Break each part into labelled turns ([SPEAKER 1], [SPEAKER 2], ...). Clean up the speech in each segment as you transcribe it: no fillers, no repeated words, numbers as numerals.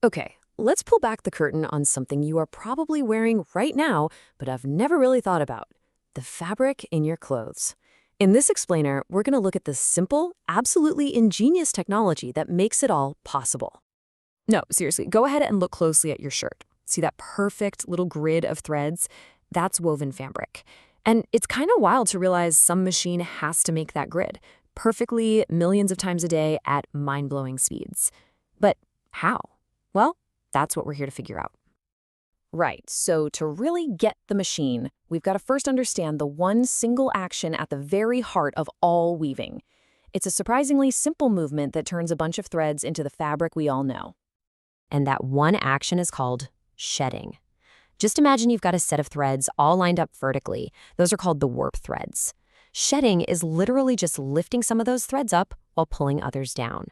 [SPEAKER 1] Okay, let's pull back the curtain on something you are probably wearing right now, but have never really thought about: the fabric in your clothes. In this explainer, we're going to look at the simple, absolutely ingenious technology that makes it all possible. No, seriously, go ahead and look closely at your shirt. See that perfect little grid of threads? That's woven fabric. And it's kind of wild to realize some machine has to make that grid perfectly millions of times a day at mind-blowing speeds. But how? Well, that's what we're here to figure out. Right, so to really get the machine, we've got to first understand the one single action at the very heart of all weaving. It's a surprisingly simple movement that turns a bunch of threads into the fabric we all know. And that one action is called shedding. Just imagine you've got a set of threads all lined up vertically. Those are called the warp threads. Shedding is literally just lifting some of those threads up while pulling others down.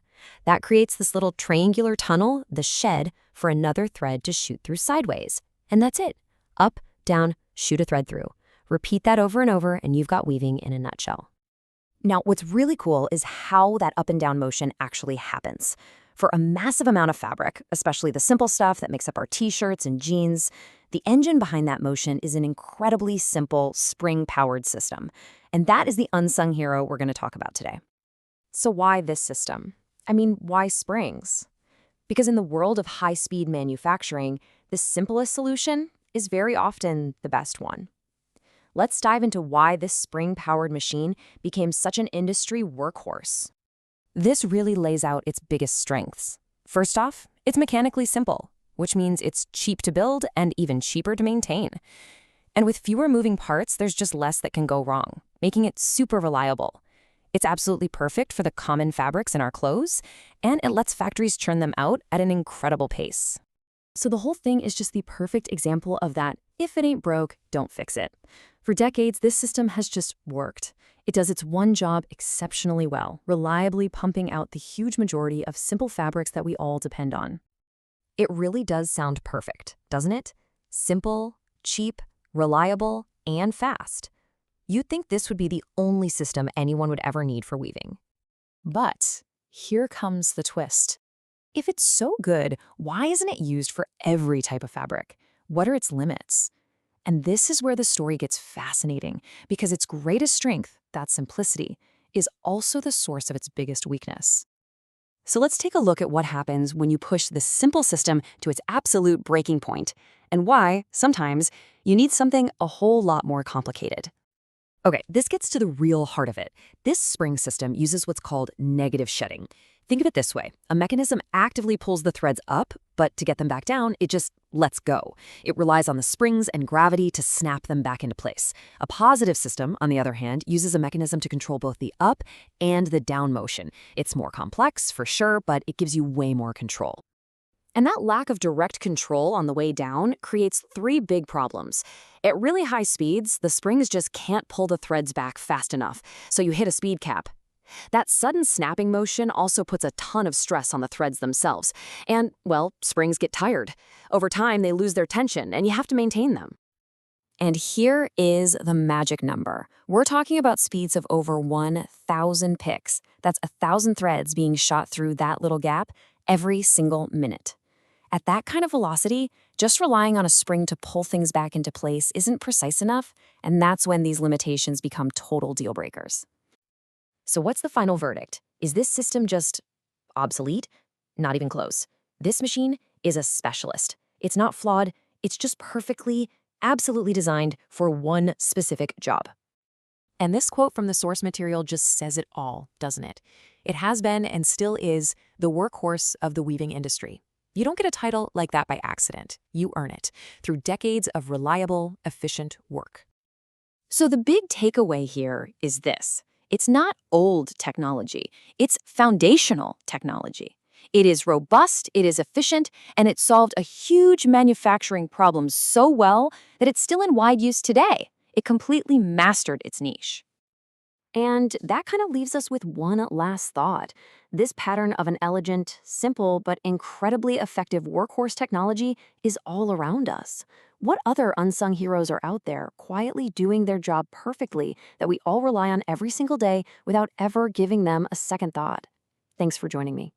[SPEAKER 1] That creates this little triangular tunnel, the shed, for another thread to shoot through sideways. And that's it. Up, down, shoot a thread through. Repeat that over and over, and you've got weaving in a nutshell. Now, what's really cool is how that up and down motion actually happens. For a massive amount of fabric, especially the simple stuff that makes up our t-shirts and jeans, the engine behind that motion is an incredibly simple spring-powered system. And that is the unsung hero we're going to talk about today. So why this system? I mean, why springs? Because in the world of high-speed manufacturing, the simplest solution is very often the best one. Let's dive into why this spring-powered machine became such an industry workhorse. This really lays out its biggest strengths. First off, it's mechanically simple, which means it's cheap to build and even cheaper to maintain. And with fewer moving parts, there's just less that can go wrong, making it super reliable. It's absolutely perfect for the common fabrics in our clothes, and it lets factories churn them out at an incredible pace. So the whole thing is just the perfect example of that, if it ain't broke, don't fix it. For decades, this system has just worked. It does its one job exceptionally well, reliably pumping out the huge majority of simple fabrics that we all depend on. It really does sound perfect, doesn't it? Simple, cheap, reliable, and fast. You'd think this would be the only system anyone would ever need for weaving. But here comes the twist. If it's so good, why isn't it used for every type of fabric? What are its limits? And this is where the story gets fascinating, because its greatest strength, that simplicity, is also the source of its biggest weakness. So let's take a look at what happens when you push this simple system to its absolute breaking point, and why, sometimes, you need something a whole lot more complicated. Okay, this gets to the real heart of it. This spring system uses what's called negative shedding. Think of it this way. A mechanism actively pulls the threads up, but to get them back down, it just lets go. It relies on the springs and gravity to snap them back into place. A positive system, on the other hand, uses a mechanism to control both the up and the down motion. It's more complex, for sure, but it gives you way more control. And that lack of direct control on the way down creates three big problems. At really high speeds, the springs just can't pull the threads back fast enough, so you hit a speed cap. That sudden snapping motion also puts a ton of stress on the threads themselves. And, well, springs get tired. Over time, they lose their tension, and you have to maintain them. And here is the magic number. We're talking about speeds of over 1,000 picks. That's 1,000 threads being shot through that little gap every single minute. At that kind of velocity, just relying on a spring to pull things back into place isn't precise enough, and that's when these limitations become total deal breakers. So what's the final verdict? Is this system just obsolete? Not even close. This machine is a specialist. It's not flawed, it's just perfectly, absolutely designed for one specific job. And this quote from the source material just says it all, doesn't it? It has been and still is the workhorse of the weaving industry. You don't get a title like that by accident. You earn it through decades of reliable, efficient work. So the big takeaway here is this. It's not old technology. It's foundational technology. It is robust, it is efficient, and it solved a huge manufacturing problem so well that it's still in wide use today. It completely mastered its niche. And that kind of leaves us with one last thought. This pattern of an elegant, simple, but incredibly effective workhorse technology is all around us. What other unsung heroes are out there quietly doing their job perfectly that we all rely on every single day without ever giving them a second thought? Thanks for joining me.